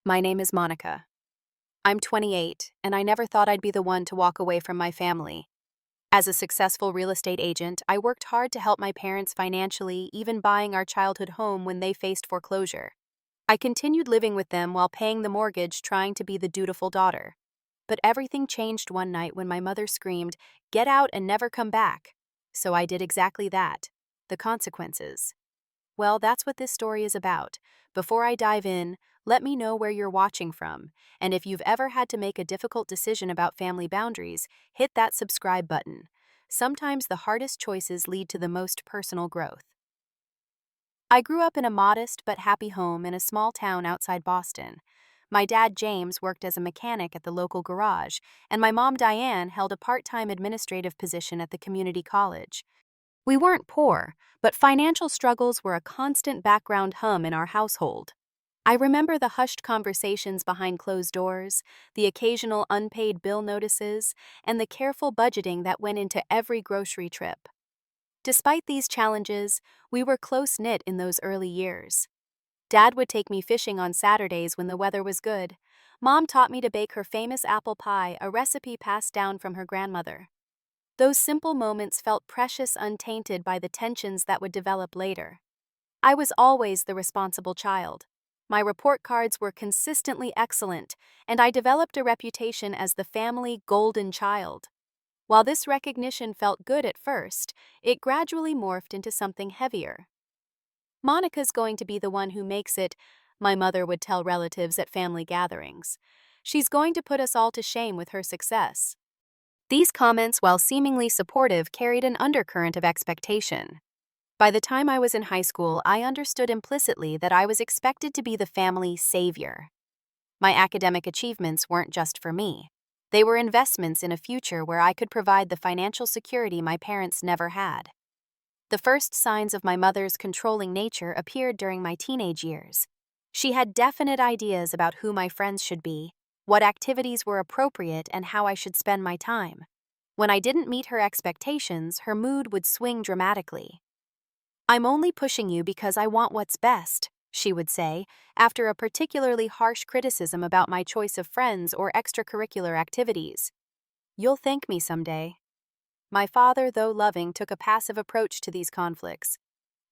My name is Monica. I'm 28, and I never thought I'd be the one to walk away from my family. As a successful real estate agent, I worked hard to help my parents financially, even buying our childhood home when they faced foreclosure. I continued living with them while paying the mortgage, trying to be the dutiful daughter. But everything changed one night when my mother screamed, "Get out and never come back." So I did exactly that. The consequences. Well, that's what this story is about. Before I dive in, let me know where you're watching from, and if you've ever had to make a difficult decision about family boundaries, hit that subscribe button. Sometimes the hardest choices lead to the most personal growth. I grew up in a modest but happy home in a small town outside Boston. My dad, James, worked as a mechanic at the local garage, and my mom, Diane, held a part-time administrative position at the community college. We weren't poor, but financial struggles were a constant background hum in our household. I remember the hushed conversations behind closed doors, the occasional unpaid bill notices, and the careful budgeting that went into every grocery trip. Despite these challenges, we were close-knit in those early years. Dad would take me fishing on Saturdays when the weather was good. Mom taught me to bake her famous apple pie, a recipe passed down from her grandmother. Those simple moments felt precious, untainted by the tensions that would develop later. I was always the responsible child. My report cards were consistently excellent, and I developed a reputation as the family golden child. While this recognition felt good at first, it gradually morphed into something heavier. "Monica's going to be the one who makes it," my mother would tell relatives at family gatherings. "She's going to put us all to shame with her success." These comments, while seemingly supportive, carried an undercurrent of expectation. By the time I was in high school, I understood implicitly that I was expected to be the family savior. My academic achievements weren't just for me. They were investments in a future where I could provide the financial security my parents never had. The first signs of my mother's controlling nature appeared during my teenage years. She had definite ideas about who my friends should be, what activities were appropriate, and how I should spend my time. When I didn't meet her expectations, her mood would swing dramatically. "I'm only pushing you because I want what's best," she would say, after a particularly harsh criticism about my choice of friends or extracurricular activities. "You'll thank me someday." My father, though loving, took a passive approach to these conflicts.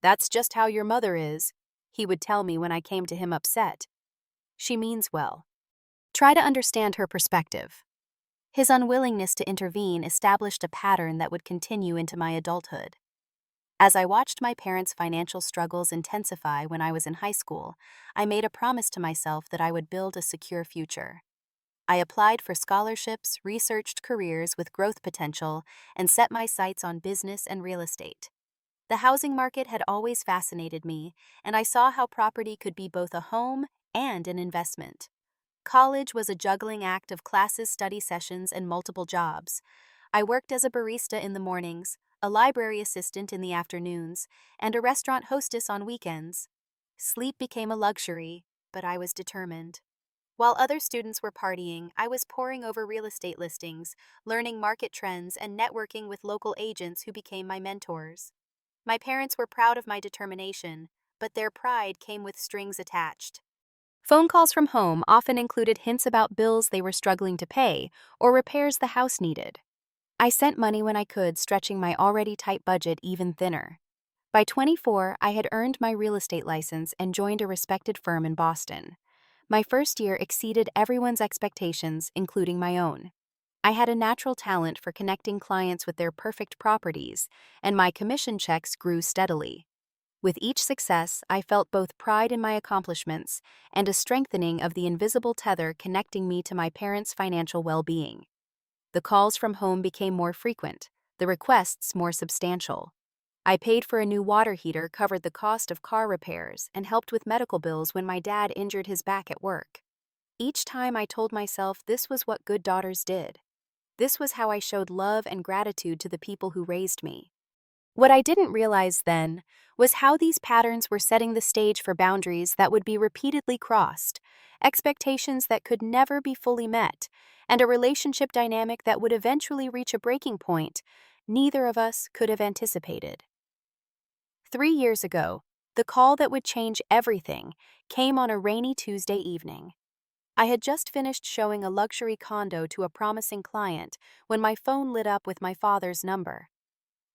"That's just how your mother is," he would tell me when I came to him upset. "She means well. Try to understand her perspective." His unwillingness to intervene established a pattern that would continue into my adulthood. As I watched my parents' financial struggles intensify when I was in high school, I made a promise to myself that I would build a secure future. I applied for scholarships, researched careers with growth potential, and set my sights on business and real estate. The housing market had always fascinated me, and I saw how property could be both a home and an investment. College was a juggling act of classes, study sessions, and multiple jobs. I worked as a barista in the mornings, a library assistant in the afternoons, and a restaurant hostess on weekends. Sleep became a luxury, but I was determined. While other students were partying, I was poring over real estate listings, learning market trends, and networking with local agents who became my mentors. My parents were proud of my determination, but their pride came with strings attached. Phone calls from home often included hints about bills they were struggling to pay or repairs the house needed. I sent money when I could, stretching my already tight budget even thinner. By 24, I had earned my real estate license and joined a respected firm in Boston. My first year exceeded everyone's expectations, including my own. I had a natural talent for connecting clients with their perfect properties, and my commission checks grew steadily. With each success, I felt both pride in my accomplishments and a strengthening of the invisible tether connecting me to my parents' financial well-being. The calls from home became more frequent, the requests more substantial. I paid for a new water heater, covered the cost of car repairs, and helped with medical bills when my dad injured his back at work. Each time I told myself this was what good daughters did. This was how I showed love and gratitude to the people who raised me. What I didn't realize then was how these patterns were setting the stage for boundaries that would be repeatedly crossed, expectations that could never be fully met, and a relationship dynamic that would eventually reach a breaking point neither of us could have anticipated. 3 years ago, the call that would change everything came on a rainy Tuesday evening. I had just finished showing a luxury condo to a promising client when my phone lit up with my father's number.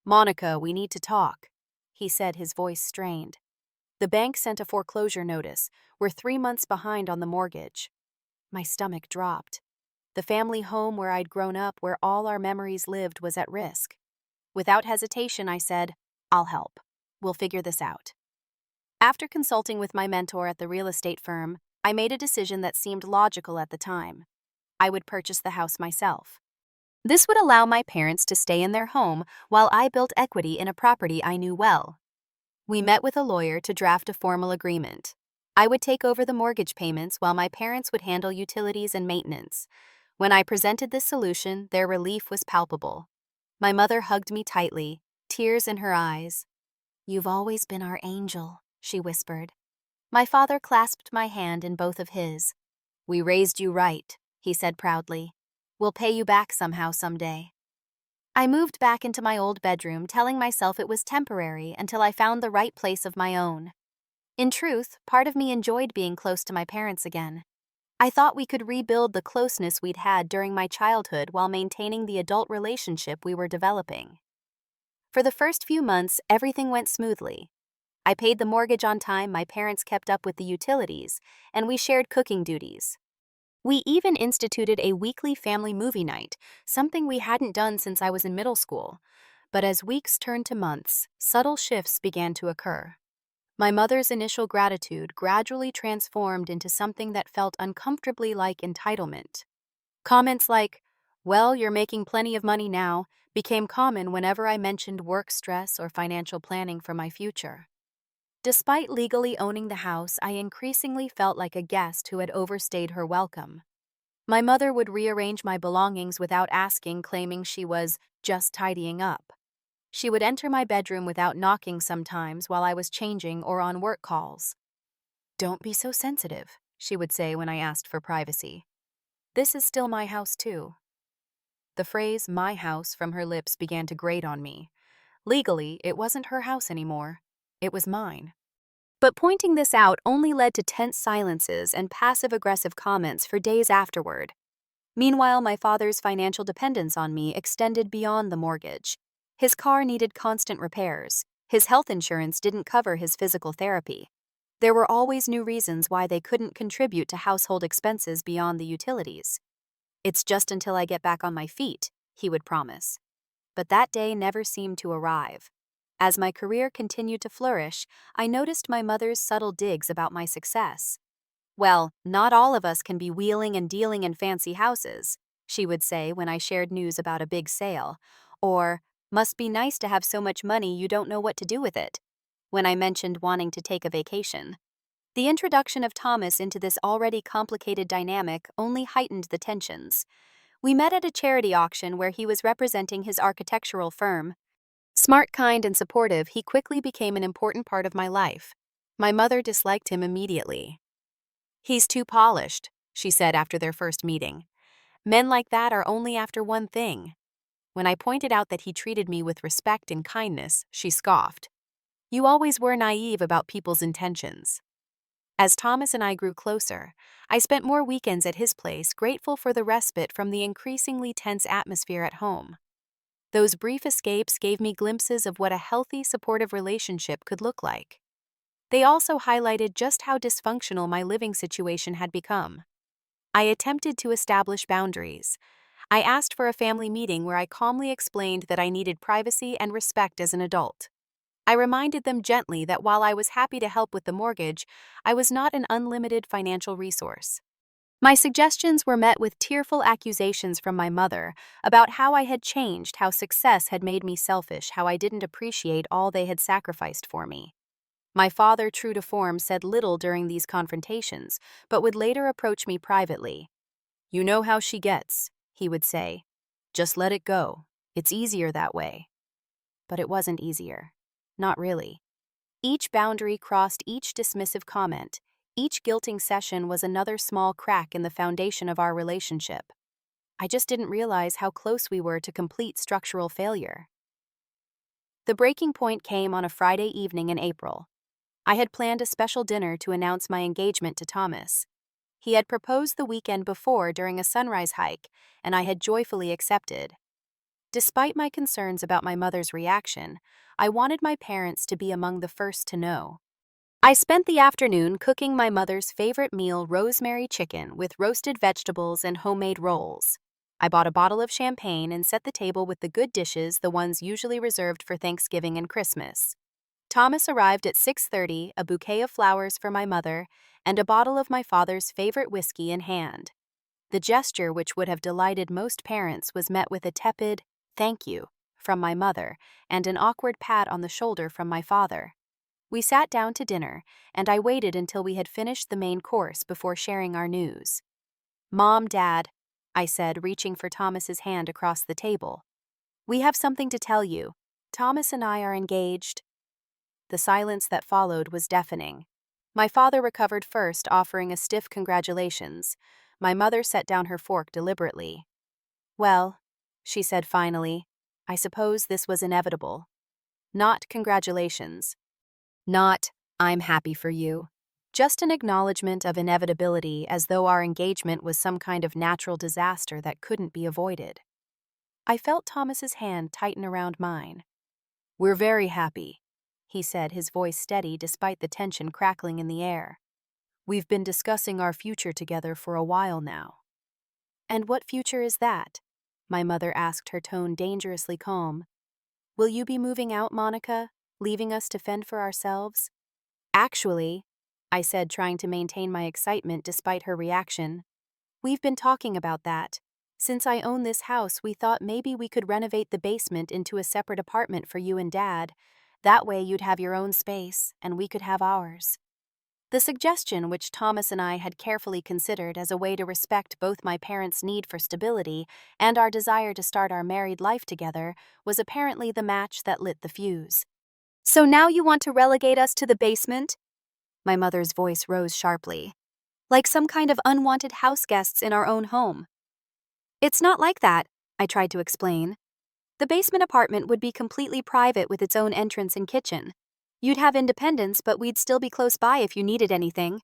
"Monica, we need to talk," he said, his voice strained. The bank sent a foreclosure notice. We're 3 months behind on the mortgage. My stomach dropped. The family home where I'd grown up, where all our memories lived, was at risk. Without hesitation, I said, "I'll help. We'll figure this out." After consulting with my mentor at the real estate firm, I made a decision that seemed logical at the time. I would purchase the house myself. This would allow my parents to stay in their home while I built equity in a property I knew well. We met with a lawyer to draft a formal agreement. I would take over the mortgage payments while my parents would handle utilities and maintenance. When I presented this solution, their relief was palpable. My mother hugged me tightly, tears in her eyes. "You've always been our angel," she whispered. My father clasped my hand in both of his. "We raised you right," he said proudly. "We'll pay you back somehow someday." I moved back into my old bedroom, telling myself it was temporary until I found the right place of my own. In truth, part of me enjoyed being close to my parents again. I thought we could rebuild the closeness we'd had during my childhood while maintaining the adult relationship we were developing. For the first few months, everything went smoothly. I paid the mortgage on time, my parents kept up with the utilities, and we shared cooking duties. We even instituted a weekly family movie night, something we hadn't done since I was in middle school. But as weeks turned to months, subtle shifts began to occur. My mother's initial gratitude gradually transformed into something that felt uncomfortably like entitlement. Comments like, "Well, you're making plenty of money now," became common whenever I mentioned work stress or financial planning for my future. Despite legally owning the house, I increasingly felt like a guest who had overstayed her welcome. My mother would rearrange my belongings without asking, claiming she was just tidying up. She would enter my bedroom without knocking sometimes while I was changing or on work calls. "Don't be so sensitive," she would say when I asked for privacy. "This is still my house too." The phrase "my house" from her lips began to grate on me. Legally, it wasn't her house anymore. It was mine. But pointing this out only led to tense silences and passive-aggressive comments for days afterward. Meanwhile, my father's financial dependence on me extended beyond the mortgage. His car needed constant repairs. His health insurance didn't cover his physical therapy. There were always new reasons why they couldn't contribute to household expenses beyond the utilities. "It's just until I get back on my feet," he would promise. But that day never seemed to arrive. As my career continued to flourish, I noticed my mother's subtle digs about my success. "Well, not all of us can be wheeling and dealing in fancy houses," she would say when I shared news about a big sale. Or, "Must be nice to have so much money you don't know what to do with it," when I mentioned wanting to take a vacation. The introduction of Thomas into this already complicated dynamic only heightened the tensions. We met at a charity auction where he was representing his architectural firm. Smart, kind, and supportive, he quickly became an important part of my life. My mother disliked him immediately. "He's too polished," she said after their first meeting. "Men like that are only after one thing." When I pointed out that he treated me with respect and kindness, she scoffed. "You always were naive about people's intentions." As Thomas and I grew closer, I spent more weekends at his place, grateful for the respite from the increasingly tense atmosphere at home. Those brief escapes gave me glimpses of what a healthy, supportive relationship could look like. They also highlighted just how dysfunctional my living situation had become. I attempted to establish boundaries. I asked for a family meeting where I calmly explained that I needed privacy and respect as an adult. I reminded them gently that while I was happy to help with the mortgage, I was not an unlimited financial resource. My suggestions were met with tearful accusations from my mother about how I had changed, how success had made me selfish, how I didn't appreciate all they had sacrificed for me. My father, true to form, said little during these confrontations, but would later approach me privately. "You know how she gets," he would say. "Just let it go. It's easier that way." But it wasn't easier. Not really. Each boundary crossed, each dismissive comment, each guilting session was another small crack in the foundation of our relationship. I just didn't realize how close we were to complete structural failure. The breaking point came on a Friday evening in April. I had planned a special dinner to announce my engagement to Thomas. He had proposed the weekend before during a sunrise hike, and I had joyfully accepted. Despite my concerns about my mother's reaction, I wanted my parents to be among the first to know. I spent the afternoon cooking my mother's favorite meal, rosemary chicken with roasted vegetables and homemade rolls. I bought a bottle of champagne and set the table with the good dishes, the ones usually reserved for Thanksgiving and Christmas. Thomas arrived at 6:30, a bouquet of flowers for my mother, and a bottle of my father's favorite whiskey in hand. The gesture, which would have delighted most parents, was met with a tepid "thank you" from my mother and an awkward pat on the shoulder from my father. We sat down to dinner, and I waited until we had finished the main course before sharing our news. "Mom, Dad," I said, reaching for Thomas's hand across the table. "We have something to tell you. Thomas and I are engaged." The silence that followed was deafening. My father recovered first, offering a stiff congratulations. My mother set down her fork deliberately. "Well," she said finally, "I suppose this was inevitable." Not congratulations. Not, "I'm happy for you." Just an acknowledgement of inevitability, as though our engagement was some kind of natural disaster that couldn't be avoided. I felt Thomas's hand tighten around mine. "We're very happy," he said, his voice steady despite the tension crackling in the air. "We've been discussing our future together for a while now." "And what future is that?" my mother asked, her tone dangerously calm. "Will you be moving out, Monica, leaving us to fend for ourselves?" "Actually," I said, trying to maintain my excitement despite her reaction, "we've been talking about that. Since I own this house, we thought maybe we could renovate the basement into a separate apartment for you and Dad. That way you'd have your own space, and we could have ours." The suggestion, which Thomas and I had carefully considered as a way to respect both my parents' need for stability and our desire to start our married life together, was apparently the match that lit the fuse. "So now you want to relegate us to the basement?" My mother's voice rose sharply. "Like some kind of unwanted house guests in our own home." "It's not like that," I tried to explain. "The basement apartment would be completely private with its own entrance and kitchen. You'd have independence, but we'd still be close by if you needed anything."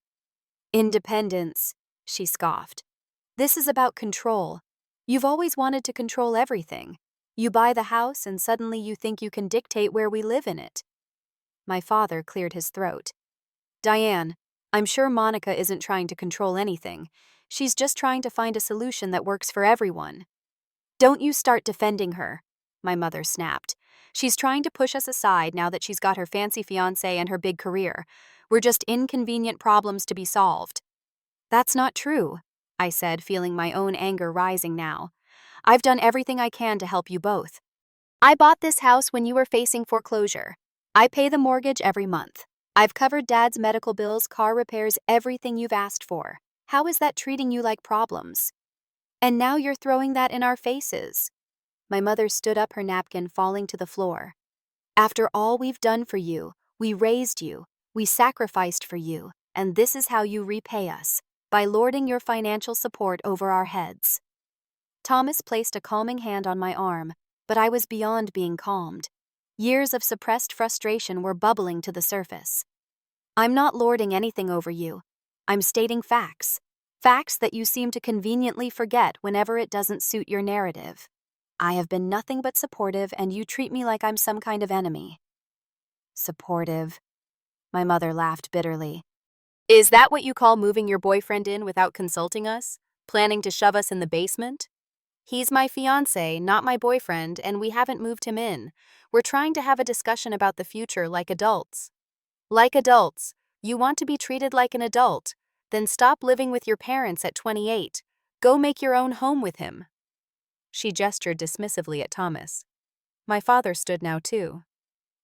"Independence," she scoffed. "This is about control. You've always wanted to control everything. You buy the house and suddenly you think you can dictate where we live in it." My father cleared his throat. "Diane, I'm sure Monica isn't trying to control anything. She's just trying to find a solution that works for everyone." "Don't you start defending her," my mother snapped. "She's trying to push us aside now that she's got her fancy fiancé and her big career. We're just inconvenient problems to be solved." "That's not true," I said, feeling my own anger rising now. "I've done everything I can to help you both. I bought this house when you were facing foreclosure. I pay the mortgage every month. I've covered Dad's medical bills, car repairs, everything you've asked for. How is that treating you like problems? And now you're throwing that in our faces." My mother stood up, her napkin falling to the floor. "After all we've done for you, we raised you, we sacrificed for you, and this is how you repay us, by lording your financial support over our heads." Thomas placed a calming hand on my arm, but I was beyond being calmed. Years of suppressed frustration were bubbling to the surface. "I'm not lording anything over you. I'm stating facts. Facts that you seem to conveniently forget whenever it doesn't suit your narrative. I have been nothing but supportive, and you treat me like I'm some kind of enemy." "Supportive?" My mother laughed bitterly. "Is that what you call moving your boyfriend in without consulting us? Planning to shove us in the basement? He's my fiancé, not my boyfriend, and we haven't moved him in. We're trying to have a discussion about the future like adults." "Like adults? You want to be treated like an adult? Then stop living with your parents at 28. Go make your own home with him." She gestured dismissively at Thomas. My father stood now too.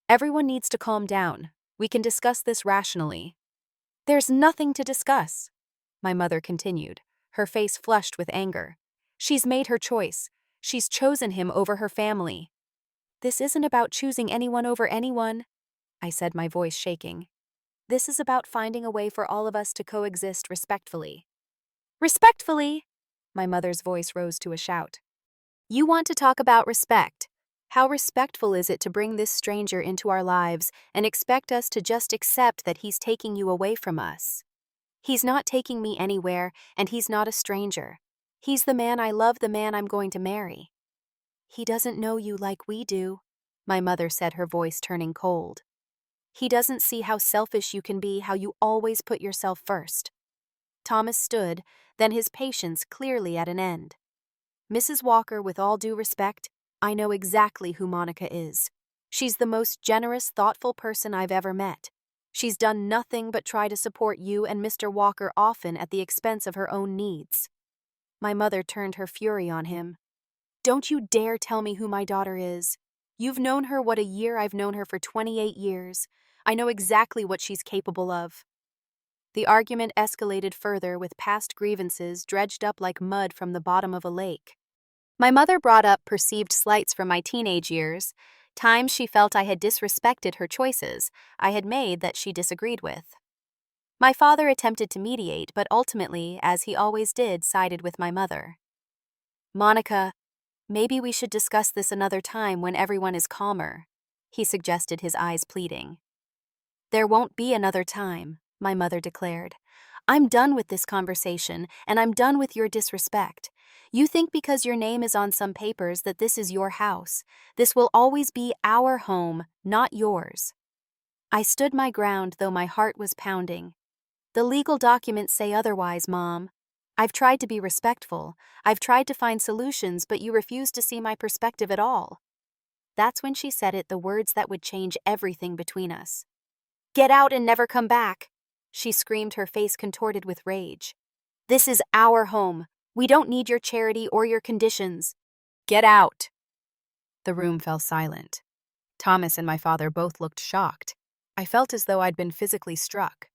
"Everyone needs to calm down. We can discuss this rationally." "There's nothing to discuss," my mother continued, her face flushed with anger. "She's made her choice. She's chosen him over her family." "This isn't about choosing anyone over anyone," I said, my voice shaking. "This is about finding a way for all of us to coexist respectfully." "Respectfully?" My mother's voice rose to a shout. "You want to talk about respect? How respectful is it to bring this stranger into our lives and expect us to just accept that he's taking you away from us?" He's not taking me anywhere, and he's not a stranger. He's the man I love, the man I'm going to marry. He doesn't know you like we do, my mother said, her voice turning cold. He doesn't see how selfish you can be, how you always put yourself first. Thomas stood, then his patience clearly at an end. Mrs. Walker, with all due respect, I know exactly who Monica is. She's the most generous, thoughtful person I've ever met. She's done nothing but try to support you and Mr. Walker, often at the expense of her own needs. My mother turned her fury on him. Don't you dare tell me who my daughter is. You've known her what, a year? I've known her for 28 years. I know exactly what she's capable of. The argument escalated further, with past grievances dredged up like mud from the bottom of a lake. My mother brought up perceived slights from my teenage years, times she felt I had disrespected her choices I had made that she disagreed with. My father attempted to mediate, but ultimately, as he always did, sided with my mother. Monica, maybe we should discuss this another time when everyone is calmer, he suggested, his eyes pleading. There won't be another time, my mother declared. I'm done with this conversation, and I'm done with your disrespect. You think because your name is on some papers that this is your house. This will always be our home, not yours. I stood my ground, though my heart was pounding. The legal documents say otherwise, Mom. I've tried to be respectful. I've tried to find solutions, but you refuse to see my perspective at all. That's when she said it, the words that would change everything between us. Get out and never come back, she screamed, her face contorted with rage. This is our home. We don't need your charity or your conditions. Get out. The room fell silent. Thomas and my father both looked shocked. I felt as though I'd been physically struck.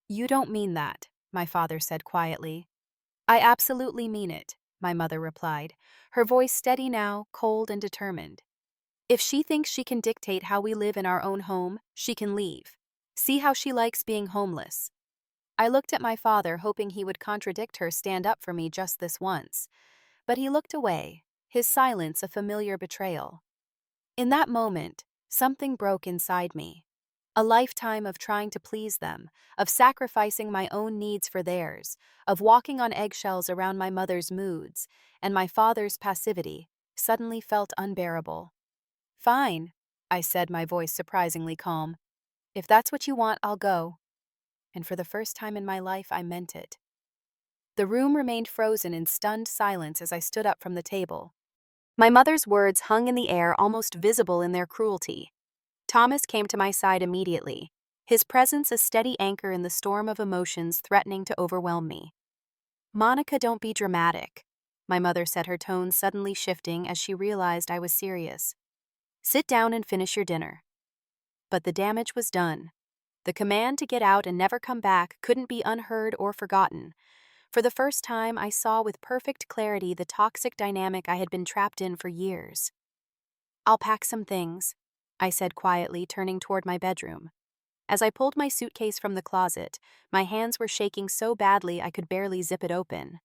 You don't mean that, my father said quietly. I absolutely mean it, my mother replied, her voice steady now, cold and determined. If she thinks she can dictate how we live in our own home, she can leave. See how she likes being homeless. I looked at my father, hoping he would contradict her, stand up for me just this once. But he looked away, his silence a familiar betrayal. In that moment, something broke inside me. A lifetime of trying to please them, of sacrificing my own needs for theirs, of walking on eggshells around my mother's moods, and my father's passivity, suddenly felt unbearable. Fine, I said, my voice surprisingly calm. If that's what you want, I'll go. And for the first time in my life, I meant it. The room remained frozen in stunned silence as I stood up from the table. My mother's words hung in the air, almost visible in their cruelty. Thomas came to my side immediately, his presence a steady anchor in the storm of emotions threatening to overwhelm me. Monica, don't be dramatic, my mother said, her tone suddenly shifting as she realized I was serious. Sit down and finish your dinner. But the damage was done. The command to get out and never come back couldn't be unheard or forgotten. For the first time, I saw with perfect clarity the toxic dynamic I had been trapped in for years. I'll pack some things, I said quietly, turning toward my bedroom. As I pulled my suitcase from the closet, my hands were shaking so badly I could barely zip it open.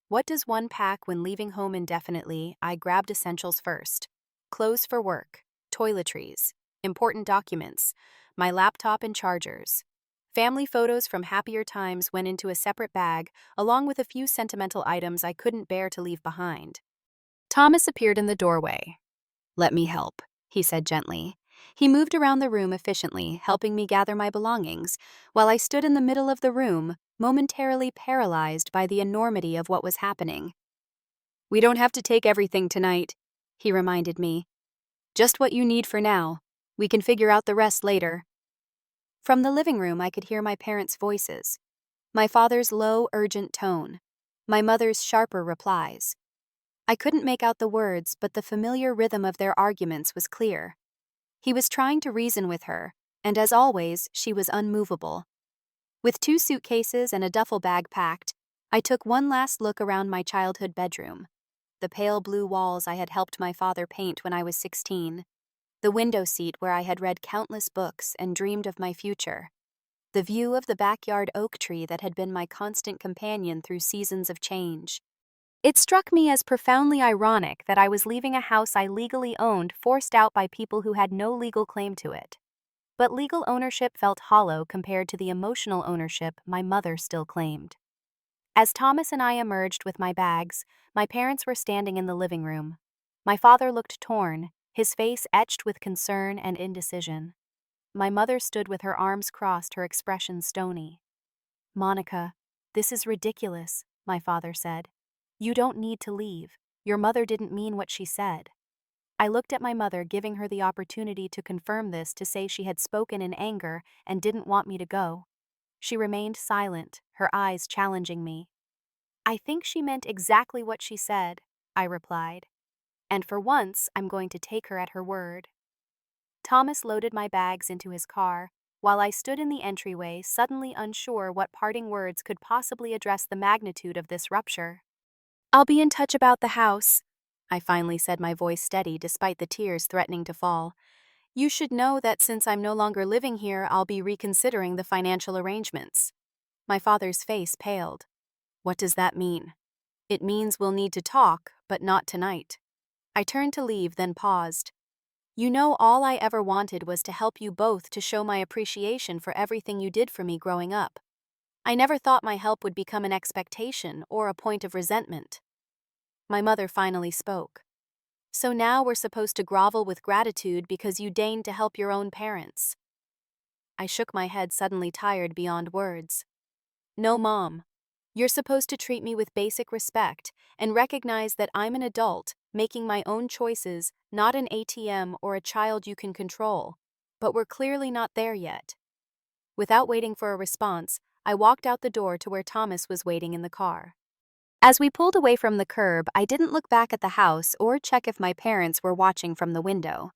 What does one pack when leaving home indefinitely? I grabbed essentials first. Clothes for work, toiletries, important documents, my laptop and chargers. Family photos from happier times went into a separate bag, along with a few sentimental items I couldn't bear to leave behind. Thomas appeared in the doorway. Let me help, he said gently. He moved around the room efficiently, helping me gather my belongings, while I stood in the middle of the room, momentarily paralyzed by the enormity of what was happening. We don't have to take everything tonight, he reminded me. Just what you need for now. We can figure out the rest later. From the living room, I could hear my parents' voices. My father's low, urgent tone. My mother's sharper replies. I couldn't make out the words, but the familiar rhythm of their arguments was clear. He was trying to reason with her, and as always, she was unmovable. With 2 suitcases and a duffel bag packed, I took one last look around my childhood bedroom. The pale blue walls I had helped my father paint when I was 16. The window seat where I had read countless books and dreamed of my future. The view of the backyard oak tree that had been my constant companion through seasons of change. It struck me as profoundly ironic that I was leaving a house I legally owned, forced out by people who had no legal claim to it. but legal ownership felt hollow compared to the emotional ownership my mother still claimed. As Thomas and I emerged with my bags, my parents were standing in the living room. My father looked torn, his face etched with concern and indecision. My mother stood with her arms crossed, her expression stony. "Monica, this is ridiculous," my father said. "You don't need to leave. Your mother didn't mean what she said." I looked at my mother, giving her the opportunity to confirm this, to say she had spoken in anger and didn't want me to go. She remained silent, her eyes challenging me. "I think she meant exactly what she said," I replied. "And for once, I'm going to take her at her word." Thomas loaded my bags into his car, while I stood in the entryway, suddenly unsure what parting words could possibly address the magnitude of this rupture. "I'll be in touch about the house," I finally said, my voice steady despite the tears threatening to fall. "You should know that since I'm no longer living here, I'll be reconsidering the financial arrangements." My father's face paled. "What does that mean?" "It means we'll need to talk, but not tonight." I turned to leave, then paused. "You know, all I ever wanted was to help you both, to show my appreciation for everything you did for me growing up. I never thought my help would become an expectation or a point of resentment." My mother finally spoke. "So now we're supposed to grovel with gratitude because you deigned to help your own parents?" I shook my head, suddenly tired beyond words. "No, Mom. You're supposed to treat me with basic respect and recognize that I'm an adult, making my own choices, not an ATM or a child you can control. But we're clearly not there yet." Without waiting for a response, I walked out the door to where Thomas was waiting in the car. As we pulled away from the curb, I didn't look back at the house or check if my parents were watching from the window.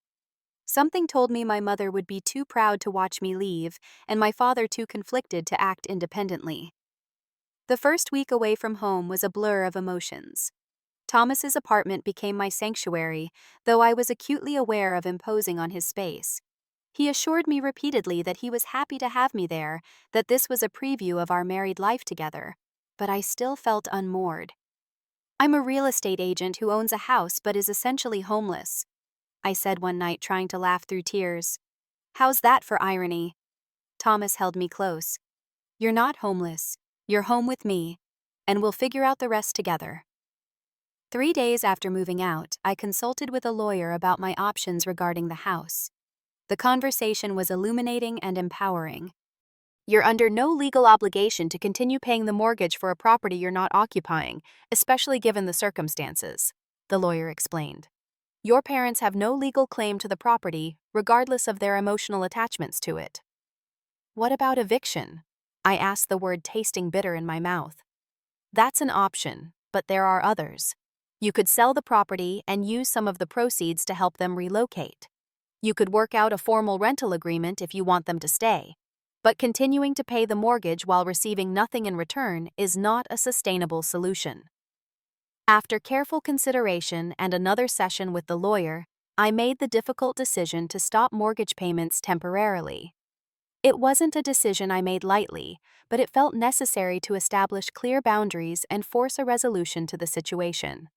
Something told me my mother would be too proud to watch me leave, and my father too conflicted to act independently. The first week away from home was a blur of emotions. Thomas's apartment became my sanctuary, though I was acutely aware of imposing on his space. He assured me repeatedly that he was happy to have me there, that this was a preview of our married life together, but I still felt unmoored. "I'm a real estate agent who owns a house but is essentially homeless," I said one night, trying to laugh through tears. "How's that for irony?" Thomas held me close. "You're not homeless. You're home with me, and we'll figure out the rest together." 3 days after moving out, I consulted with a lawyer about my options regarding the house. The conversation was illuminating and empowering. "You're under no legal obligation to continue paying the mortgage for a property you're not occupying, especially given the circumstances," the lawyer explained. "Your parents have no legal claim to the property, regardless of their emotional attachments to it." "What about eviction?" I asked, the word tasting bitter in my mouth. "That's an option, but there are others. You could sell the property and use some of the proceeds to help them relocate. You could work out a formal rental agreement if you want them to stay. But continuing to pay the mortgage while receiving nothing in return is not a sustainable solution." After careful consideration and another session with the lawyer, I made the difficult decision to stop mortgage payments temporarily. It wasn't a decision I made lightly, but it felt necessary to establish clear boundaries and force a resolution to the situation.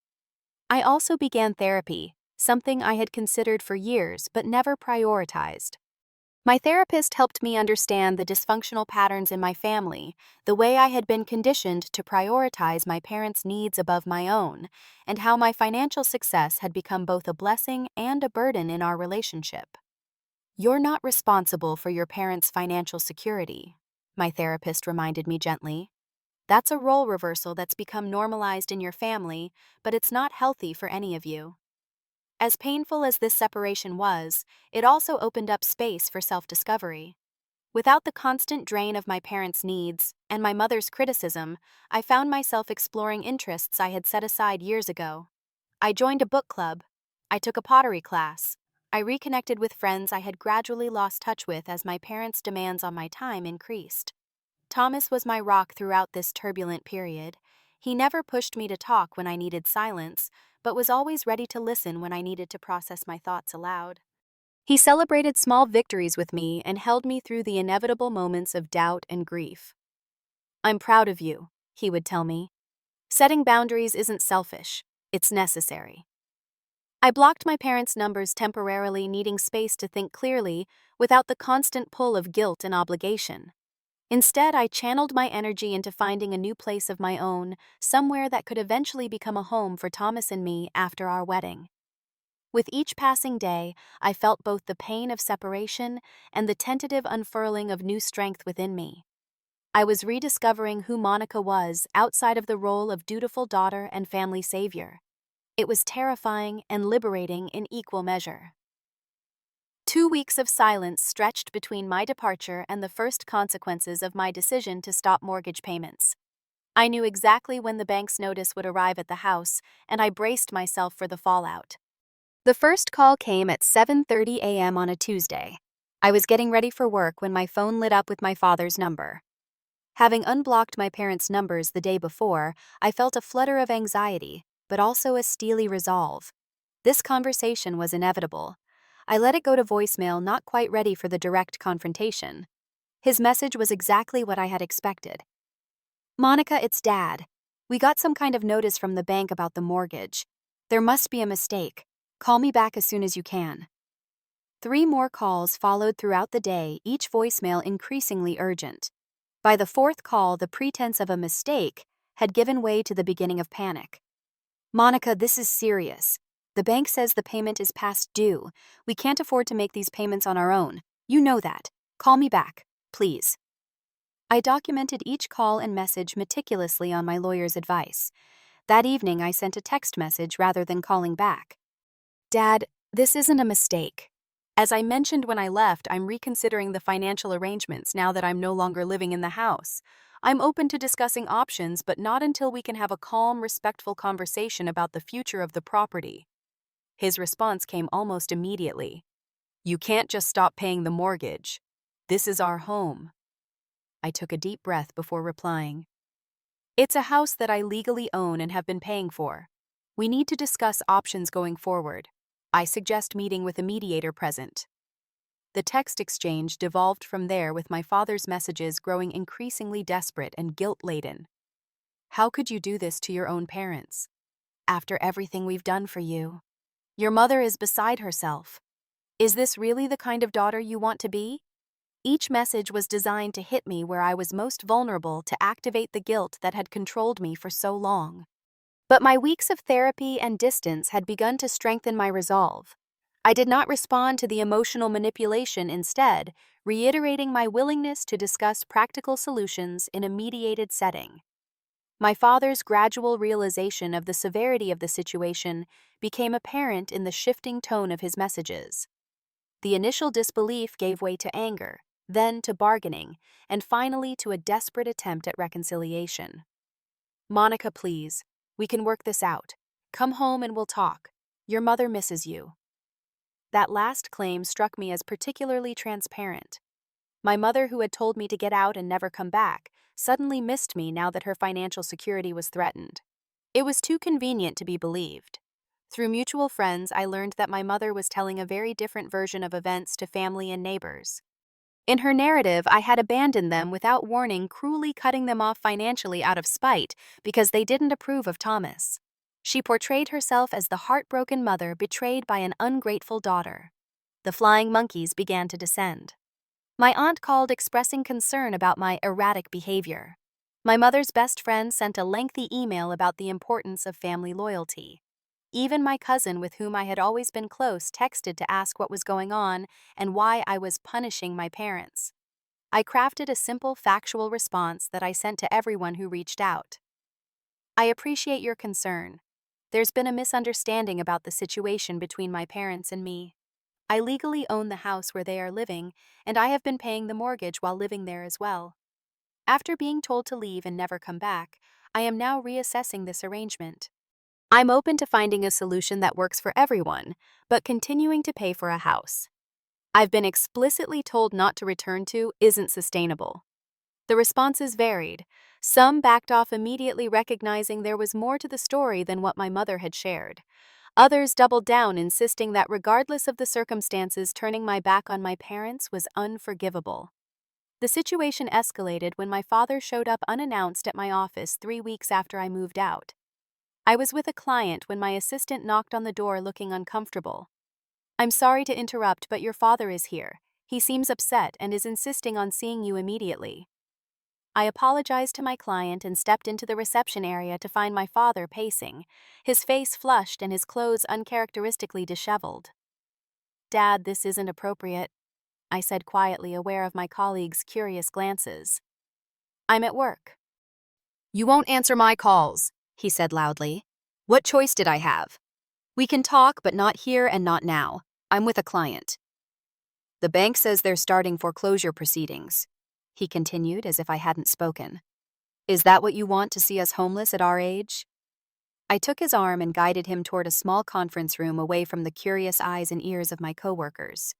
I also began therapy, something I had considered for years but never prioritized. My therapist helped me understand the dysfunctional patterns in my family, the way I had been conditioned to prioritize my parents' needs above my own, and how my financial success had become both a blessing and a burden in our relationship. "You're not responsible for your parents' financial security," my therapist reminded me gently. "That's a role reversal that's become normalized in your family, but it's not healthy for any of you." As painful as this separation was, it also opened up space for self-discovery. Without the constant drain of my parents' needs and my mother's criticism, I found myself exploring interests I had set aside years ago. I joined a book club. I took a pottery class. I reconnected with friends I had gradually lost touch with as my parents' demands on my time increased. Thomas was my rock throughout this turbulent period. He never pushed me to talk when I needed silence, but was always ready to listen when I needed to process my thoughts aloud. He celebrated small victories with me and held me through the inevitable moments of doubt and grief. "I'm proud of you," he would tell me. "Setting boundaries isn't selfish, it's necessary." I blocked my parents' numbers temporarily, needing space to think clearly without the constant pull of guilt and obligation. Instead, I channeled my energy into finding a new place of my own, somewhere that could eventually become a home for Thomas and me after our wedding. With each passing day, I felt both the pain of separation and the tentative unfurling of new strength within me. I was rediscovering who Monica was outside of the role of dutiful daughter and family savior. It was terrifying and liberating in equal measure. 2 weeks of silence stretched between my departure and the first consequences of my decision to stop mortgage payments. I knew exactly when the bank's notice would arrive at the house, and I braced myself for the fallout. The first call came at 7:30 a.m. on a Tuesday. I was getting ready for work when my phone lit up with my father's number. Having unblocked my parents' numbers the day before, I felt a flutter of anxiety, but also a steely resolve. This conversation was inevitable. I let it go to voicemail, not quite ready for the direct confrontation. His message was exactly what I had expected. "Monica, it's Dad. We got some kind of notice from the bank about the mortgage. There must be a mistake. Call me back as soon as you can." 3 more calls followed throughout the day, each voicemail increasingly urgent. By the 4th call, the pretense of a mistake had given way to the beginning of panic. "Monica, this is serious. The bank says the payment is past due. We can't afford to make these payments on our own. You know that. Call me back, please." I documented each call and message meticulously on my lawyer's advice. That evening, I sent a text message rather than calling back. "Dad, this isn't a mistake. As I mentioned when I left, I'm reconsidering the financial arrangements now that I'm no longer living in the house. I'm open to discussing options, but not until we can have a calm, respectful conversation about the future of the property." His response came almost immediately. "You can't just stop paying the mortgage. This is our home." I took a deep breath before replying. "It's a house that I legally own and have been paying for. We need to discuss options going forward. I suggest meeting with a mediator present." The text exchange devolved from there, with my father's messages growing increasingly desperate and guilt-laden. "How could you do this to your own parents? After everything we've done for you. Your mother is beside herself. Is this really the kind of daughter you want to be?" Each message was designed to hit me where I was most vulnerable, to activate the guilt that had controlled me for so long. But my weeks of therapy and distance had begun to strengthen my resolve. I did not respond to the emotional manipulation, instead, reiterating my willingness to discuss practical solutions in a mediated setting. My father's gradual realization of the severity of the situation became apparent in the shifting tone of his messages. The initial disbelief gave way to anger, then to bargaining, and finally to a desperate attempt at reconciliation. "Monica, please. We can work this out. Come home and we'll talk. Your mother misses you." That last claim struck me as particularly transparent. My mother, who had told me to get out and never come back, suddenly missed me now that her financial security was threatened. It was too convenient to be believed. Through mutual friends, I learned that my mother was telling a very different version of events to family and neighbors. In her narrative, I had abandoned them without warning, cruelly cutting them off financially out of spite because they didn't approve of Thomas. She portrayed herself as the heartbroken mother betrayed by an ungrateful daughter. The flying monkeys began to descend. My aunt called, expressing concern about my erratic behavior. My mother's best friend sent a lengthy email about the importance of family loyalty. Even my cousin, with whom I had always been close, texted to ask what was going on and why I was punishing my parents. I crafted a simple, factual response that I sent to everyone who reached out. "I appreciate your concern. There's been a misunderstanding about the situation between my parents and me. I legally own the house where they are living, and I have been paying the mortgage while living there as well. After being told to leave and never come back, I am now reassessing this arrangement. I'm open to finding a solution that works for everyone, but continuing to pay for a house I've been explicitly told not to return to isn't sustainable." The responses varied. Some backed off immediately, recognizing there was more to the story than what my mother had shared. Others doubled down, insisting that regardless of the circumstances, turning my back on my parents was unforgivable. The situation escalated when my father showed up unannounced at my office 3 weeks after I moved out. I was with a client when my assistant knocked on the door looking uncomfortable. "I'm sorry to interrupt, but your father is here. He seems upset and is insisting on seeing you immediately." I apologized to my client and stepped into the reception area to find my father pacing, his face flushed and his clothes uncharacteristically disheveled. "Dad, this isn't appropriate," I said quietly, aware of my colleagues' curious glances. "I'm at work." "You won't answer my calls," he said loudly. "What choice did I have? We can talk, but not here and not now. I'm with a client." "The bank says they're starting foreclosure proceedings," he continued as if I hadn't spoken. "Is that what you want, to see us homeless at our age?" I took his arm and guided him toward a small conference room away from the curious eyes and ears of my coworkers.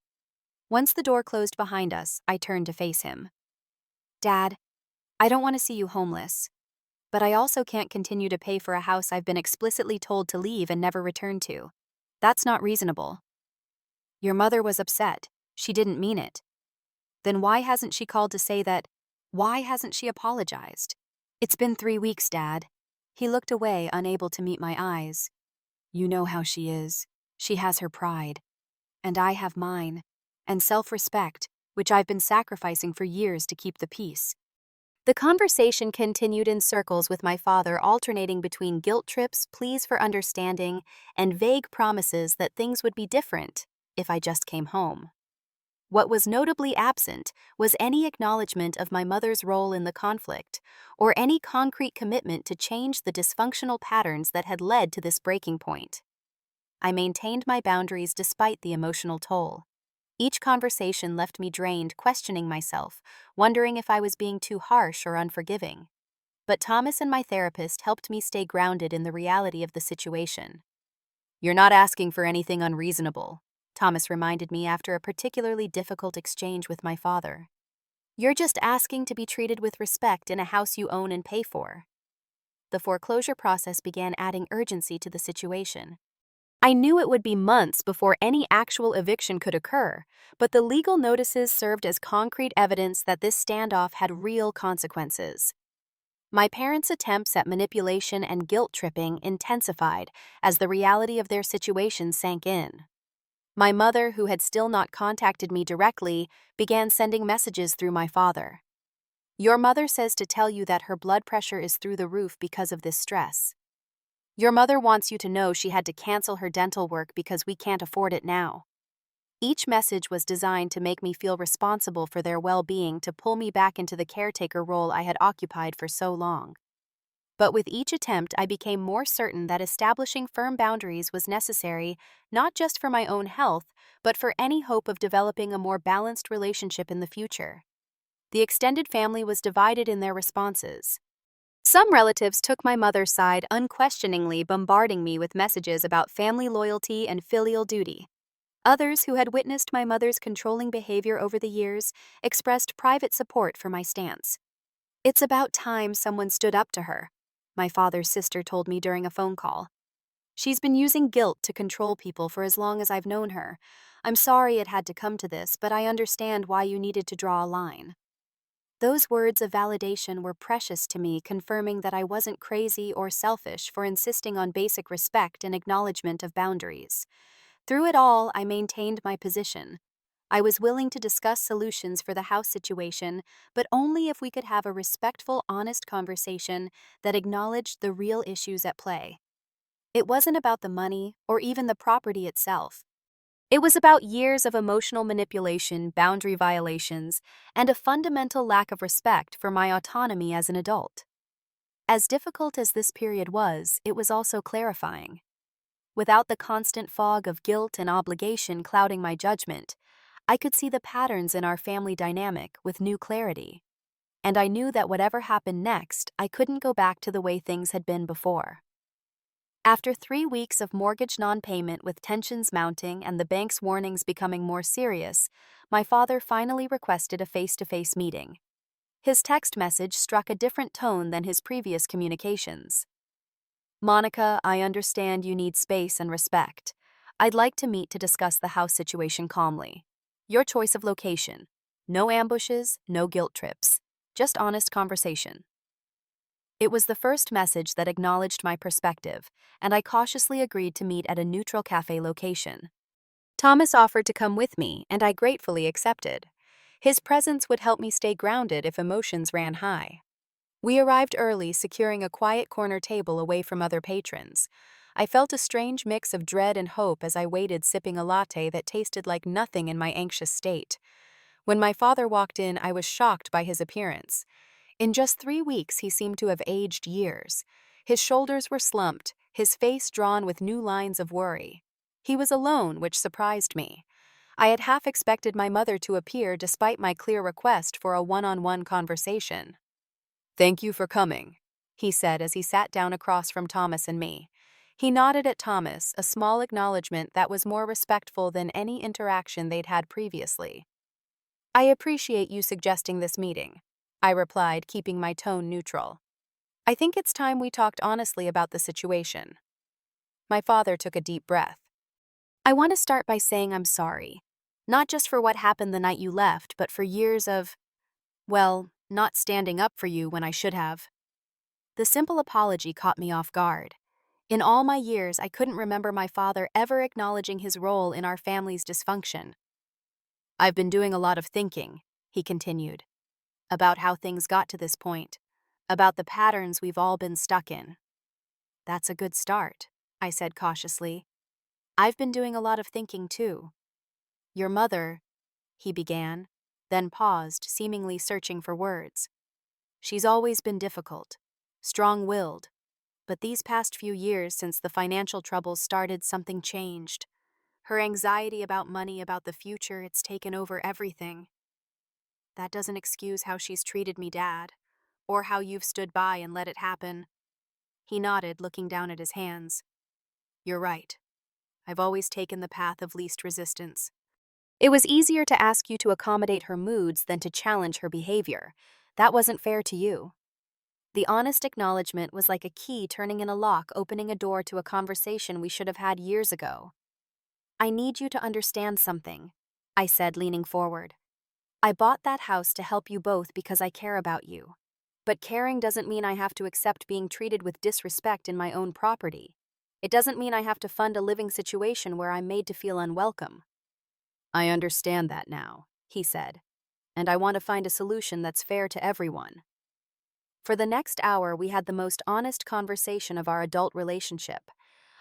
Once the door closed behind us, I turned to face him. "Dad, I don't want to see you homeless, but I also can't continue to pay for a house I've been explicitly told to leave and never return to. That's not reasonable." "Your mother was upset. She didn't mean it." "Then why hasn't she called to say that? Why hasn't she apologized?" "It's been 3 weeks, Dad." He looked away, unable to meet my eyes. "You know how she is. She has her pride. And I have mine. And self-respect, which I've been sacrificing for years to keep the peace." The conversation continued in circles, with my father alternating between guilt trips, pleas for understanding, and vague promises that things would be different if I just came home. What was notably absent was any acknowledgement of my mother's role in the conflict, or any concrete commitment to change the dysfunctional patterns that had led to this breaking point. I maintained my boundaries despite the emotional toll. Each conversation left me drained, questioning myself, wondering if I was being too harsh or unforgiving. But Thomas and my therapist helped me stay grounded in the reality of the situation. "You're not asking for anything unreasonable," Thomas reminded me after a particularly difficult exchange with my father. "You're just asking to be treated with respect in a house you own and pay for." The foreclosure process began adding urgency to the situation. I knew it would be months before any actual eviction could occur, but the legal notices served as concrete evidence that this standoff had real consequences. My parents' attempts at manipulation and guilt-tripping intensified as the reality of their situation sank in. My mother, who had still not contacted me directly, began sending messages through my father. "Your mother says to tell you that her blood pressure is through the roof because of this stress. Your mother wants you to know she had to cancel her dental work because we can't afford it now." Each message was designed to make me feel responsible for their well-being, to pull me back into the caretaker role I had occupied for so long. But with each attempt, I became more certain that establishing firm boundaries was necessary, not just for my own health, but for any hope of developing a more balanced relationship in the future. The extended family was divided in their responses. Some relatives took my mother's side, unquestioningly bombarding me with messages about family loyalty and filial duty. Others, who had witnessed my mother's controlling behavior over the years, expressed private support for my stance. "It's about time someone stood up to her," my father's sister told me during a phone call. "She's been using guilt to control people for as long as I've known her. I'm sorry it had to come to this, but I understand why you needed to draw a line." Those words of validation were precious to me, confirming that I wasn't crazy or selfish for insisting on basic respect and acknowledgement of boundaries. Through it all, I maintained my position. I was willing to discuss solutions for the house situation, but only if we could have a respectful, honest conversation that acknowledged the real issues at play. It wasn't about the money or even the property itself. It was about years of emotional manipulation, boundary violations, and a fundamental lack of respect for my autonomy as an adult. As difficult as this period was, it was also clarifying. Without the constant fog of guilt and obligation clouding my judgment, I could see the patterns in our family dynamic with new clarity. And I knew that whatever happened next, I couldn't go back to the way things had been before. After 3 weeks of mortgage non-payment, with tensions mounting and the bank's warnings becoming more serious, my father finally requested a face-to-face meeting. His text message struck a different tone than his previous communications. "Monica, I understand you need space and respect. I'd like to meet to discuss the house situation calmly. Your choice of location. No ambushes, no guilt trips. Just honest conversation." It was the first message that acknowledged my perspective, and I cautiously agreed to meet at a neutral cafe location. Thomas offered to come with me, and I gratefully accepted. His presence would help me stay grounded if emotions ran high. We arrived early, securing a quiet corner table away from other patrons. I felt a strange mix of dread and hope as I waited, sipping a latte that tasted like nothing in my anxious state. When my father walked in, I was shocked by his appearance. In just 3 weeks, he seemed to have aged years. His shoulders were slumped, his face drawn with new lines of worry. He was alone, which surprised me. I had half expected my mother to appear despite my clear request for a one-on-one conversation. "Thank you for coming," he said as he sat down across from Thomas and me. He nodded at Thomas, a small acknowledgement that was more respectful than any interaction they'd had previously. "I appreciate you suggesting this meeting," I replied, keeping my tone neutral. "I think it's time we talked honestly about the situation." My father took a deep breath. "I want to start by saying I'm sorry. Not just for what happened the night you left, but for years of, well, not standing up for you when I should have." The simple apology caught me off guard. In all my years, I couldn't remember my father ever acknowledging his role in our family's dysfunction. "I've been doing a lot of thinking," he continued, "about how things got to this point, about the patterns we've all been stuck in." "That's a good start," I said cautiously. "I've been doing a lot of thinking too." "Your mother," he began, then paused, seemingly searching for words. "She's always been difficult, strong-willed, but these past few years since the financial troubles started, something changed. Her anxiety about money, about the future, it's taken over everything. That doesn't excuse how she's treated me, Dad, or how you've stood by and let it happen." He nodded, looking down at his hands. "You're right. I've always taken the path of least resistance. It was easier to ask you to accommodate her moods than to challenge her behavior. That wasn't fair to you." The honest acknowledgement was like a key turning in a lock, opening a door to a conversation we should have had years ago. "I need you to understand something," I said, leaning forward. "I bought that house to help you both because I care about you. But caring doesn't mean I have to accept being treated with disrespect in my own property. It doesn't mean I have to fund a living situation where I'm made to feel unwelcome." "I understand that now," he said, "and I want to find a solution that's fair to everyone." For the next hour, we had the most honest conversation of our adult relationship.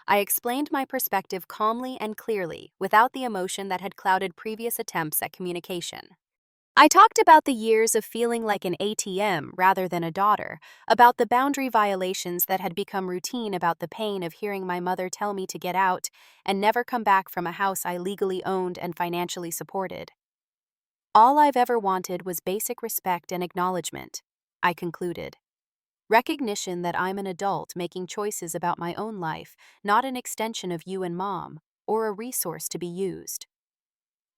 I explained my perspective calmly and clearly, without the emotion that had clouded previous attempts at communication. I talked about the years of feeling like an ATM rather than a daughter, about the boundary violations that had become routine, about the pain of hearing my mother tell me to get out and never come back from a house I legally owned and financially supported. "All I've ever wanted was basic respect and acknowledgement," I concluded. "Recognition that I'm an adult making choices about my own life, not an extension of you and Mom, or a resource to be used."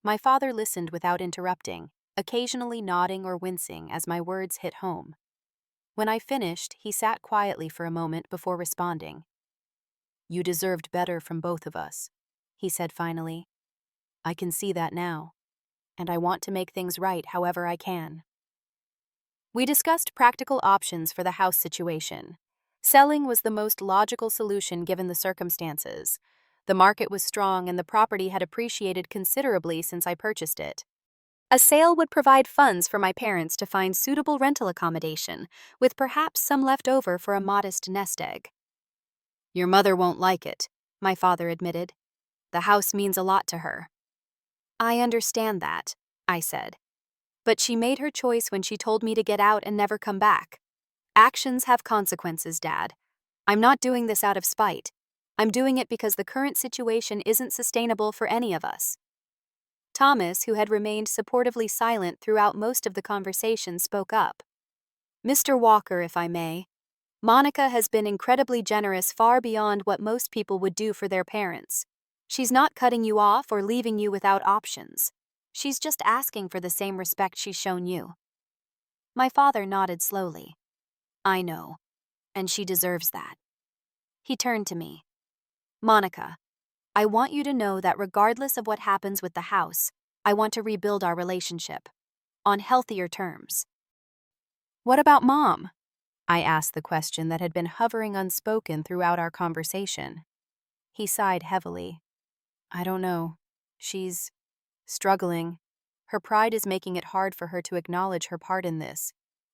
My father listened without interrupting, occasionally nodding or wincing as my words hit home. When I finished, he sat quietly for a moment before responding. "You deserved better from both of us," he said finally. "I can see that now, and I want to make things right however I can." We discussed practical options for the house situation. Selling was the most logical solution given the circumstances. The market was strong and the property had appreciated considerably since I purchased it. A sale would provide funds for my parents to find suitable rental accommodation, with perhaps some left over for a modest nest egg. "Your mother won't like it," my father admitted. "The house means a lot to her." "I understand that," I said. "But she made her choice when she told me to get out and never come back. Actions have consequences, Dad. I'm not doing this out of spite. I'm doing it because the current situation isn't sustainable for any of us." Thomas, who had remained supportively silent throughout most of the conversation, spoke up. "Mr. Walker, if I may, Monica has been incredibly generous, far beyond what most people would do for their parents. She's not cutting you off or leaving you without options. She's just asking for the same respect she's shown you." My father nodded slowly. "I know, and she deserves that." He turned to me. "Monica, I want you to know that regardless of what happens with the house, I want to rebuild our relationship on healthier terms." "What about Mom?" I asked the question that had been hovering unspoken throughout our conversation. He sighed heavily. I don't know. She's struggling. Her pride is making it hard for her to acknowledge her part in this.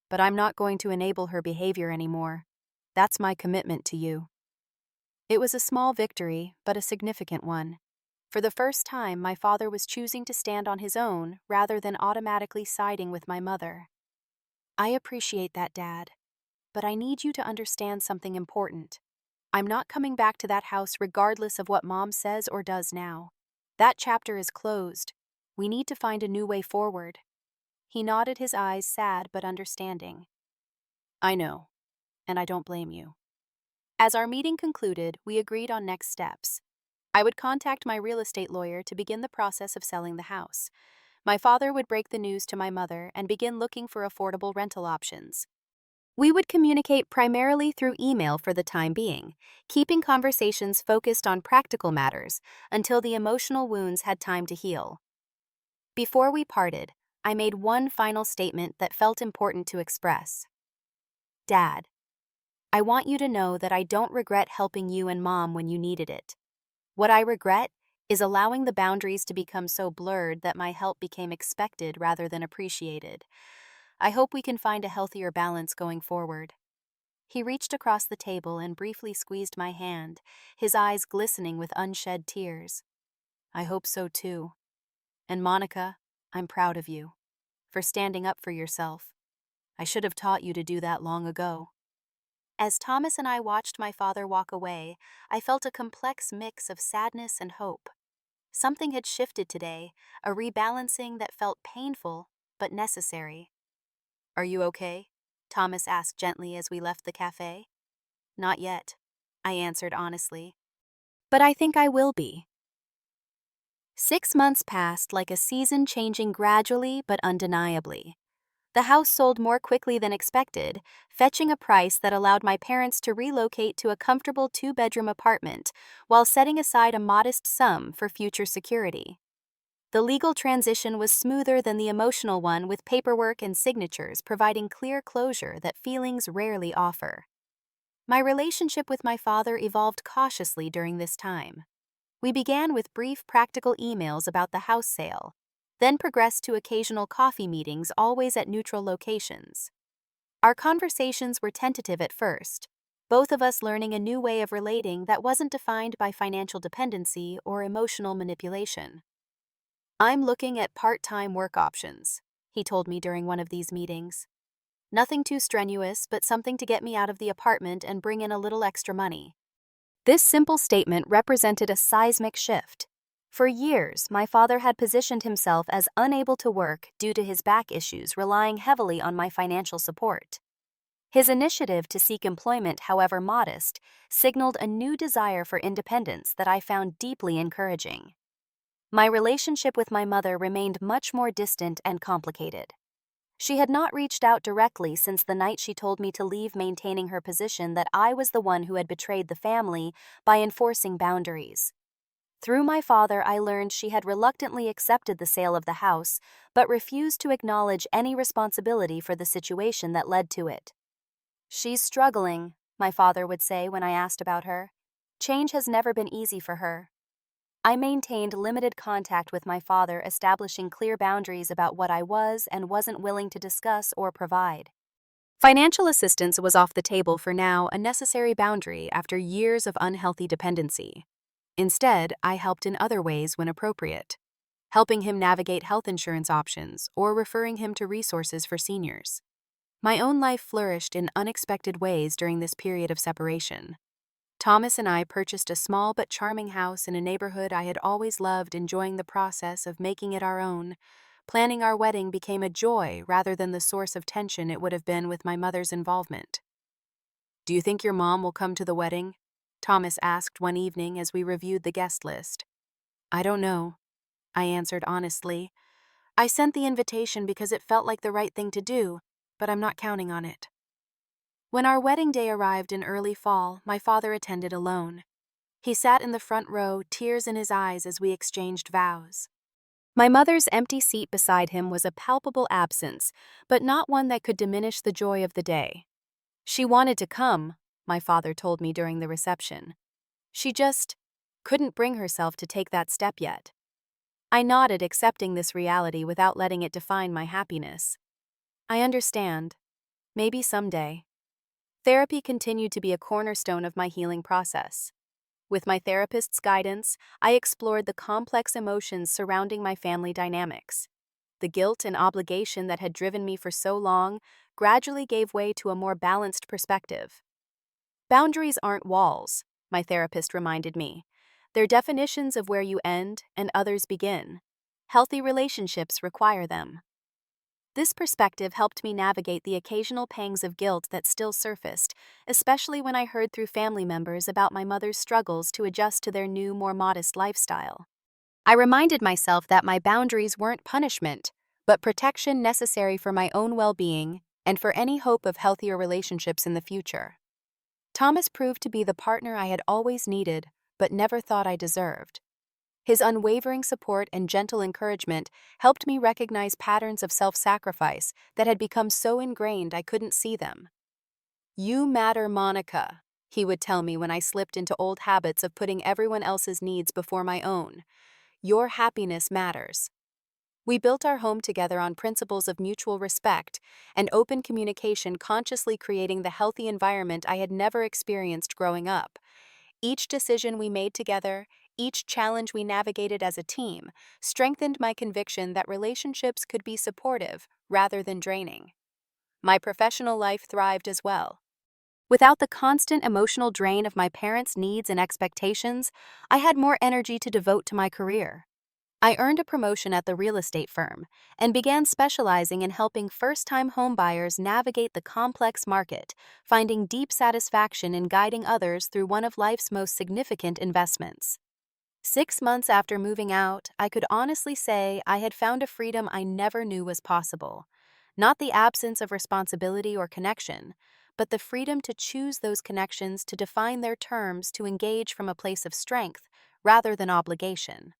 But I'm not going to enable her behavior anymore. That's my commitment to you. It was a small victory, but a significant one. For the first time, my father was choosing to stand on his own rather than automatically siding with my mother. I appreciate that, Dad. But I need you to understand something important. I'm not coming back to that house regardless of what Mom says or does now. That chapter is closed. We need to find a new way forward. He nodded, his eyes sad but understanding. I know, and I don't blame you. As our meeting concluded, we agreed on next steps. I would contact my real estate lawyer to begin the process of selling the house. My father would break the news to my mother and begin looking for affordable rental options. We would communicate primarily through email for the time being, keeping conversations focused on practical matters until the emotional wounds had time to heal. Before we parted, I made one final statement that felt important to express. Dad, I want you to know that I don't regret helping you and Mom when you needed it. What I regret is allowing the boundaries to become so blurred that my help became expected rather than appreciated. I hope we can find a healthier balance going forward. He reached across the table and briefly squeezed my hand, his eyes glistening with unshed tears. I hope so too. And Monica, I'm proud of you. For standing up for yourself. I should have taught you to do that long ago. As Thomas and I watched my father walk away, I felt a complex mix of sadness and hope. Something had shifted today, a rebalancing that felt painful but necessary. Are you okay? Thomas asked gently as we left the cafe. Not yet, I answered honestly. But I think I will be. 6 months passed like a season, changing gradually but undeniably. The house sold more quickly than expected, fetching a price that allowed my parents to relocate to a comfortable 2-bedroom apartment while setting aside a modest sum for future security. The legal transition was smoother than the emotional one, with paperwork and signatures providing clear closure that feelings rarely offer. My relationship with my father evolved cautiously during this time. We began with brief practical emails about the house sale, then progressed to occasional coffee meetings, always at neutral locations. Our conversations were tentative at first, both of us learning a new way of relating that wasn't defined by financial dependency or emotional manipulation. I'm looking at part-time work options, he told me during one of these meetings. Nothing too strenuous, but something to get me out of the apartment and bring in a little extra money. This simple statement represented a seismic shift. For years, my father had positioned himself as unable to work due to his back issues, relying heavily on my financial support. His initiative to seek employment, however modest, signaled a new desire for independence that I found deeply encouraging. My relationship with my mother remained much more distant and complicated. She had not reached out directly since the night she told me to leave, maintaining her position that I was the one who had betrayed the family by enforcing boundaries. Through my father, I learned she had reluctantly accepted the sale of the house, but refused to acknowledge any responsibility for the situation that led to it. She's struggling, my father would say when I asked about her. Change has never been easy for her. I maintained limited contact with my father, establishing clear boundaries about what I was and wasn't willing to discuss or provide. Financial assistance was off the table for now, a necessary boundary after years of unhealthy dependency. Instead, I helped in other ways when appropriate, helping him navigate health insurance options or referring him to resources for seniors. My own life flourished in unexpected ways during this period of separation. Thomas and I purchased a small but charming house in a neighborhood I had always loved, enjoying the process of making it our own. Planning our wedding became a joy rather than the source of tension it would have been with my mother's involvement. Do you think your mom will come to the wedding? Thomas asked one evening as we reviewed the guest list. I don't know, I answered honestly. I sent the invitation because it felt like the right thing to do, but I'm not counting on it. When our wedding day arrived in early fall, my father attended alone. He sat in the front row, tears in his eyes as we exchanged vows. My mother's empty seat beside him was a palpable absence, but not one that could diminish the joy of the day. She wanted to come, my father told me during the reception. She just couldn't bring herself to take that step yet. I nodded, accepting this reality without letting it define my happiness. I understand. Maybe someday. Therapy continued to be a cornerstone of my healing process. With my therapist's guidance, I explored the complex emotions surrounding my family dynamics. The guilt and obligation that had driven me for so long gradually gave way to a more balanced perspective. Boundaries aren't walls, my therapist reminded me. They're definitions of where you end and others begin. Healthy relationships require them. This perspective helped me navigate the occasional pangs of guilt that still surfaced, especially when I heard through family members about my mother's struggles to adjust to their new, more modest lifestyle. I reminded myself that my boundaries weren't punishment, but protection necessary for my own well-being and for any hope of healthier relationships in the future. Thomas proved to be the partner I had always needed, but never thought I deserved. His unwavering support and gentle encouragement helped me recognize patterns of self-sacrifice that had become so ingrained I couldn't see them. "You matter, Monica," he would tell me when I slipped into old habits of putting everyone else's needs before my own. "Your happiness matters." We built our home together on principles of mutual respect and open communication, consciously creating the healthy environment I had never experienced growing up. Each decision we made together, each challenge we navigated as a team, strengthened my conviction that relationships could be supportive rather than draining. My professional life thrived as well. Without the constant emotional drain of my parents' needs and expectations, I had more energy to devote to my career. I earned a promotion at the real estate firm and began specializing in helping first-time homebuyers navigate the complex market, finding deep satisfaction in guiding others through one of life's most significant investments. 6 months after moving out, I could honestly say I had found a freedom I never knew was possible. Not the absence of responsibility or connection, but the freedom to choose those connections, to define their terms, to engage from a place of strength rather than obligation.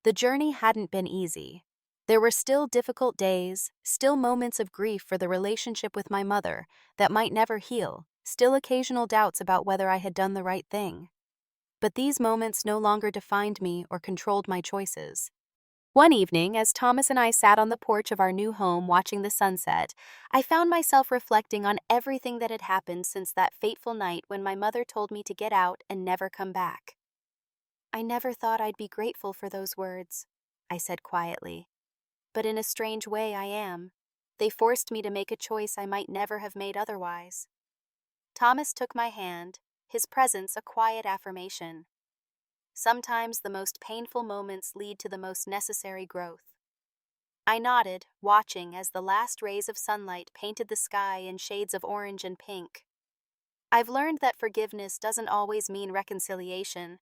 The journey hadn't been easy. There were still difficult days, still moments of grief for the relationship with my mother that might never heal, still occasional doubts about whether I had done the right thing. But these moments no longer defined me or controlled my choices. One evening, as Thomas and I sat on the porch of our new home watching the sunset, I found myself reflecting on everything that had happened since that fateful night when my mother told me to get out and never come back. "I never thought I'd be grateful for those words," I said quietly. "But in a strange way I am. They forced me to make a choice I might never have made otherwise." Thomas took my hand, his presence a quiet affirmation. Sometimes the most painful moments lead to the most necessary growth. I nodded, watching as the last rays of sunlight painted the sky in shades of orange and pink. I've learned that forgiveness doesn't always mean reconciliation.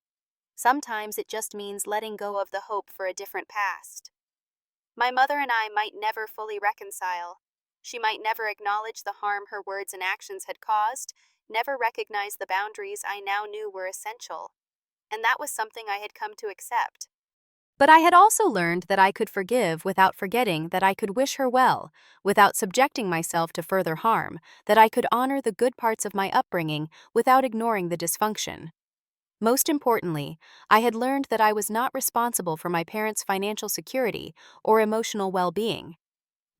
Sometimes it just means letting go of the hope for a different past. My mother and I might never fully reconcile. She might never acknowledge the harm her words and actions had caused, never recognize the boundaries I now knew were essential. And that was something I had come to accept. But I had also learned that I could forgive without forgetting, that I could wish her well, without subjecting myself to further harm, that I could honor the good parts of my upbringing without ignoring the dysfunction. Most importantly, I had learned that I was not responsible for my parents' financial security or emotional well-being.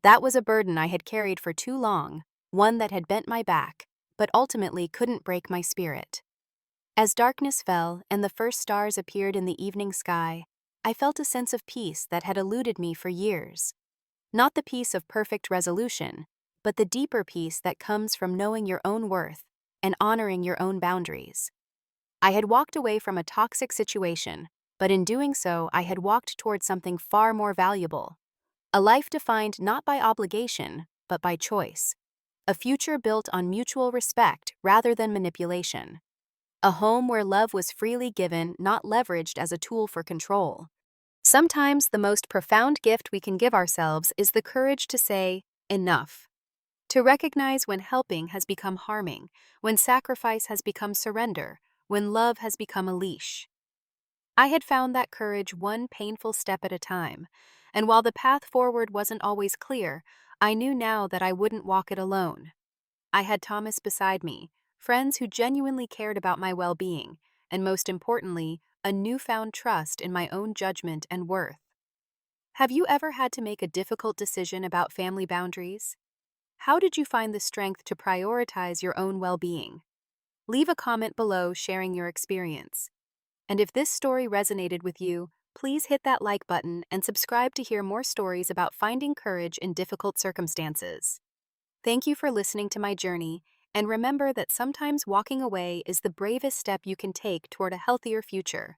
That was a burden I had carried for too long, one that had bent my back, but ultimately couldn't break my spirit. As darkness fell and the first stars appeared in the evening sky, I felt a sense of peace that had eluded me for years. Not the peace of perfect resolution, but the deeper peace that comes from knowing your own worth and honoring your own boundaries. I had walked away from a toxic situation, but in doing so, I had walked toward something far more valuable. A life defined not by obligation, but by choice. A future built on mutual respect rather than manipulation. A home where love was freely given, not leveraged as a tool for control. Sometimes the most profound gift we can give ourselves is the courage to say, enough. To recognize when helping has become harming, when sacrifice has become surrender, when love has become a leash. I had found that courage one painful step at a time, and while the path forward wasn't always clear, I knew now that I wouldn't walk it alone. I had Thomas beside me, friends who genuinely cared about my well being, and most importantly, a newfound trust in my own judgment and worth. Have you ever had to make a difficult decision about family boundaries? How did you find the strength to prioritize your own well being? Leave a comment below sharing your experience. And if this story resonated with you, please hit that like button and subscribe to hear more stories about finding courage in difficult circumstances. Thank you for listening to my journey, and remember that sometimes walking away is the bravest step you can take toward a healthier future.